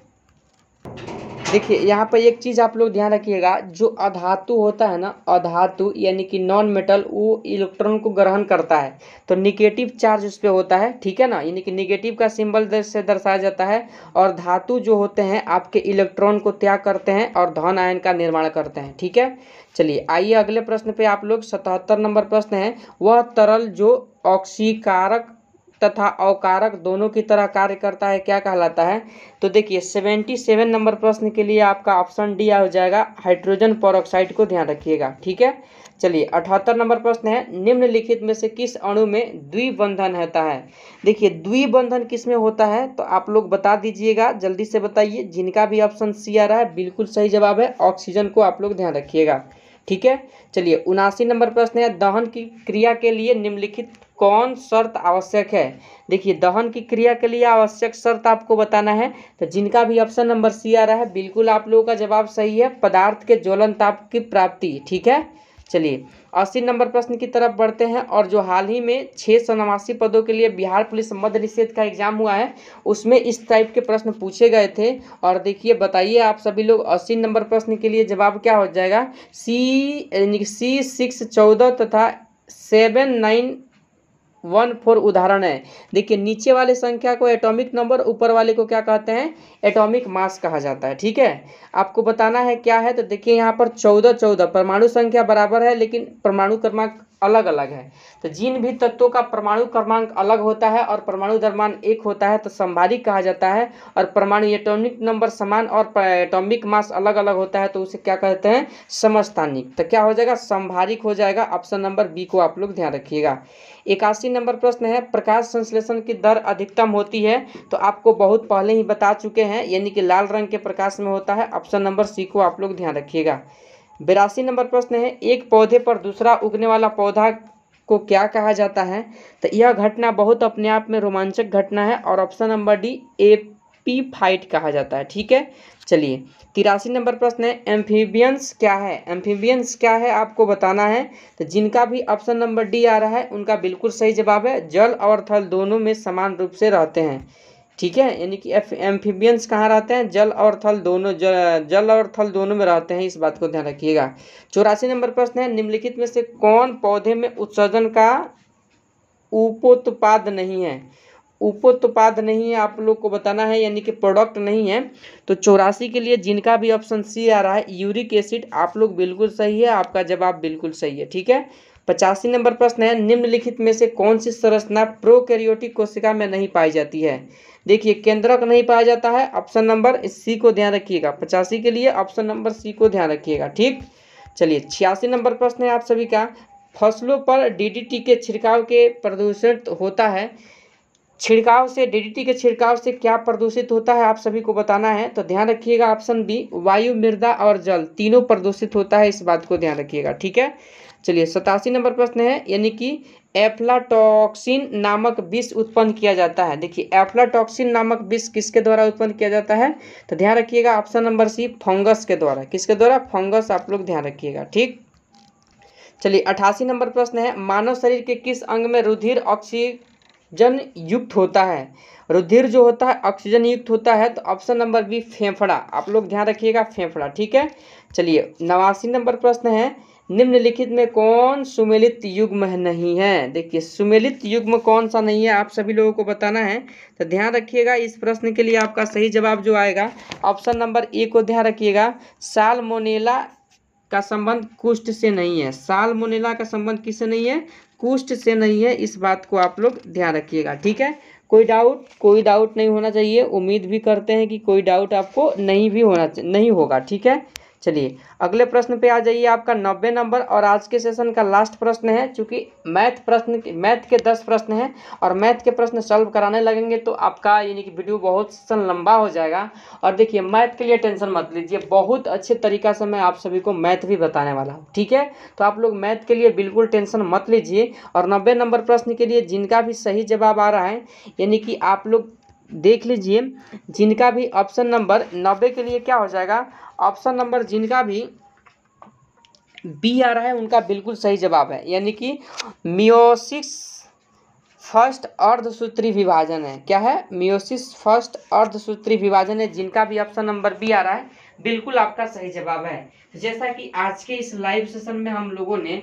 देखिए यहाँ पर एक चीज़ आप लोग ध्यान रखिएगा, जो अधातु होता है ना, अधातु यानी कि नॉन मेटल, वो इलेक्ट्रॉन को ग्रहण करता है, तो निगेटिव चार्ज उस पर होता है, ठीक है ना, यानी कि निगेटिव का सिंबल से दर्शाया जाता है। और धातु जो होते हैं आपके इलेक्ट्रॉन को त्याग करते हैं और धन आयन का निर्माण करते हैं, ठीक है। चलिए आइए अगले प्रश्न पे आप लोग। 77 नंबर प्रश्न है, वह तरल जो ऑक्सीकारक तथा अवकारक दोनों की तरह कार्य करता है क्या कहलाता है? तो देखिए 77 नंबर प्रश्न के लिए आपका ऑप्शन डी हो जाएगा, हाइड्रोजन पेरोक्साइड को ध्यान रखिएगा, ठीक है। चलिए 78 नंबर प्रश्न है, निम्नलिखित में से किस अणु में द्विबंधन होता है? देखिए द्विबंधन किस में होता है, तो आप लोग बता दीजिएगा, जल्दी से बताइए। जिनका भी ऑप्शन सी आ रहा है बिल्कुल सही जवाब है, ऑक्सीजन को आप लोग ध्यान रखिएगा, ठीक है। चलिए 79 नंबर प्रश्न है, दहन की क्रिया के लिए निम्नलिखित कौन शर्त आवश्यक है? देखिए दहन की क्रिया के लिए आवश्यक शर्त आपको बताना है। तो जिनका भी ऑप्शन नंबर सी आ रहा है, बिल्कुल आप लोगों का जवाब सही है, पदार्थ के ज्वलन ताप की प्राप्ति, ठीक है। चलिए 80 नंबर प्रश्न की तरफ बढ़ते हैं। और जो हाल ही में 689 पदों के लिए बिहार पुलिस मध्य निषेध का एग्जाम हुआ है, उसमें इस टाइप के प्रश्न पूछे गए थे। और देखिए बताइए आप सभी लोग, 80 नंबर प्रश्न के लिए जवाब क्या हो जाएगा? C614 तथा 7914 उदाहरण है। देखिए नीचे वाले संख्या को एटॉमिक नंबर, ऊपर वाले को क्या कहते हैं? एटॉमिक मास कहा जाता है, ठीक है। आपको बताना है क्या है, तो देखिए यहाँ पर 14 परमाणु संख्या बराबर है, लेकिन परमाणु क्रमांक अलग अलग है। तो जिन भी तत्वों का परमाणु क्रमांक अलग होता है और परमाणु द्रव्यमान 1 होता है तो संभारिक कहा जाता है। और परमाणु एटॉमिक नंबर समान और एटॉमिक मास अलग अलग होता है तो उसे क्या कहते हैं? समस्थानिक। तो क्या हो जाएगा? संभारिक हो जाएगा। ऑप्शन नंबर बी को आप लोग ध्यान रखिएगा। 81 नंबर प्रश्न है, प्रकाश संश्लेषण की दर अधिकतम होती है, तो आपको बहुत पहले ही बता चुके हैं, यानी कि लाल रंग के प्रकाश में होता है। ऑप्शन नंबर सी को आप लोग ध्यान रखिएगा। 82 नंबर प्रश्न है, एक पौधे पर दूसरा उगने वाला पौधा को क्या कहा जाता है? तो यह घटना बहुत अपने आप में रोमांचक घटना है और ऑप्शन नंबर डी एपीफाइट कहा जाता है। ठीक है, चलिए 83 नंबर प्रश्न है, एम्फीबियंस क्या है? एम्फीबियंस क्या है आपको बताना है। तो जिनका भी ऑप्शन नंबर डी आ रहा है उनका बिल्कुल सही जवाब है, जल और थल दोनों में समान रूप से रहते हैं। ठीक है, यानी कि एम्फीबियंस कहाँ रहते हैं? जल और थल दोनों, जल और थल दोनों में रहते हैं, इस बात को ध्यान रखिएगा। 84 नंबर प्रश्न है, निम्नलिखित में से कौन पौधे में उत्सर्जन का उपोत्पाद नहीं है? उपोत्पाद नहीं है आप लोग को बताना है, यानी कि प्रोडक्ट नहीं है। तो 84 के लिए जिनका भी ऑप्शन सी आ रहा है यूरिक एसिड, आप लोग बिल्कुल सही है, आपका जवाब बिल्कुल सही है। ठीक है, 85 नंबर प्रश्न है, निम्नलिखित में से कौन सी संरचना प्रोकैरियोटिक कोशिका में नहीं पाई जाती है? देखिए केंद्रक नहीं पाया जाता है, ऑप्शन नंबर सी को ध्यान रखिएगा। 85 के लिए ऑप्शन नंबर सी को ध्यान रखिएगा। ठीक, चलिए 86 नंबर प्रश्न है आप सभी का, फसलों पर डीडीटी के छिड़काव के प्रदूषित होता है, छिड़काव से, डीडीटी के छिड़काव से क्या प्रदूषित होता है आप सभी को बताना है। तो ध्यान रखिएगा ऑप्शन बी, वायु, मृदा और जल तीनों प्रदूषित होता है, इस बात को ध्यान रखिएगा। ठीक है, चलिए 87 नंबर प्रश्न है, यानी कि एफ्लाटॉक्सिन नामक विष उत्पन्न किया जाता है। देखिए एफ्लाटॉक्सिन नामक विष किसके द्वारा उत्पन्न किया जाता है? तो ध्यान रखिएगा ऑप्शन नंबर सी, फंगस के द्वारा। किसके द्वारा? फंगस, आप लोग ध्यान रखिएगा। ठीक, चलिए 88 नंबर प्रश्न है, मानव शरीर के किस अंग में रुधिर ऑक्सीजन युक्त होता है? रुधिर जो होता है ऑक्सीजन युक्त होता है, तो ऑप्शन नंबर बी, फेफड़ा, आप लोग ध्यान रखिएगा, फेफड़ा। ठीक है, चलिए 89 नंबर प्रश्न है, निम्नलिखित में कौन सुमेलित युग्म नहीं है? देखिए सुमेलित युग्म कौन सा नहीं है आप सभी लोगों को बताना है। तो ध्यान रखिएगा इस प्रश्न के लिए आपका सही जवाब जो आएगा ऑप्शन नंबर ए को ध्यान रखिएगा, साल्मोनेला का संबंध कुष्ठ से नहीं है। साल्मोनेला का संबंध किससे नहीं है? कुष्ठ से नहीं है, इस बात को आप लोग ध्यान रखिएगा। ठीक है, कोई डाउट नहीं होना चाहिए, उम्मीद भी करते हैं कि कोई डाउट आपको नहीं होगा। ठीक है, चलिए अगले प्रश्न पे आ जाइए, आपका 90 नंबर और आज के सेशन का लास्ट प्रश्न है। चूंकि मैथ के 10 प्रश्न हैं और मैथ के प्रश्न सॉल्व कराने लगेंगे तो आपका यानी कि वीडियो बहुत लंबा हो जाएगा। और देखिए मैथ के लिए टेंशन मत लीजिए, बहुत अच्छे तरीका से मैं आप सभी को मैथ भी बताने वाला हूँ। ठीक है, तो आप लोग मैथ के लिए बिल्कुल टेंशन मत लीजिए। और 90 नंबर प्रश्न के लिए जिनका भी सही जवाब आ रहा है, यानी कि आप लोग देख लीजिए, जिनका भी ऑप्शन नंबर 90 के लिए क्या हो जाएगा, ऑप्शन नंबर जिनका भी बी आ रहा है उनका बिल्कुल सही जवाब है, यानी कि मियोसिस फर्स्ट अर्धसूत्री विभाजन है। क्या है? मियोसिस फर्स्ट अर्धसूत्री विभाजन है। जिनका भी ऑप्शन नंबर बी आ रहा है बिल्कुल आपका सही जवाब है। जैसा कि आज के इस लाइव सेशन में हम लोगों ने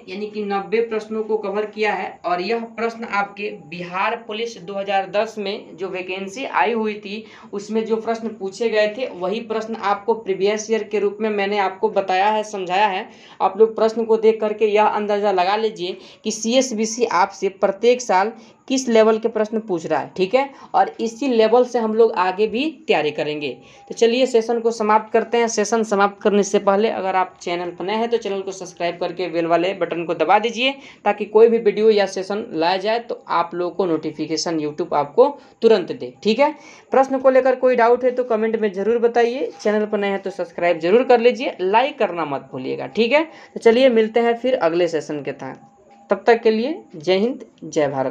यानी कि 90 प्रश्नों को कवर किया है। और यह प्रश्न आपके बिहार पुलिस 2010 में जो वैकेंसी आई हुई थी उसमें जो प्रश्न पूछे गए थे वही प्रश्न आपको प्रीवियस ईयर के रूप में मैंने आपको बताया है, समझाया है। आप लोग प्रश्न को देख करके यह अंदाजा लगा लीजिए कि CSBC आपसे प्रत्येक साल किस लेवल के प्रश्न पूछ रहा है। ठीक है, और इसी लेवल से हम लोग आगे भी तैयारी करेंगे। तो चलिए सेशन को समाप्त करते हैं। सेशन समाप्त करने से पहले अगर आप चैनल पर नए हैं तो चैनल को सब्सक्राइब करके बेल वाले बटन को दबा दीजिए, ताकि कोई भी वीडियो या सेशन लाया जाए तो आप लोगों को नोटिफिकेशन यूट्यूब आपको तुरंत दे। ठीक है, प्रश्न को लेकर कोई डाउट है तो कमेंट में जरूर बताइए। चैनल पर नए हैं तो सब्सक्राइब जरूर कर लीजिए, लाइक करना मत भूलिएगा। ठीक है, तो चलिए मिलते हैं फिर अगले सेशन के तहत। तब तक के लिए जय हिंद, जय भारत।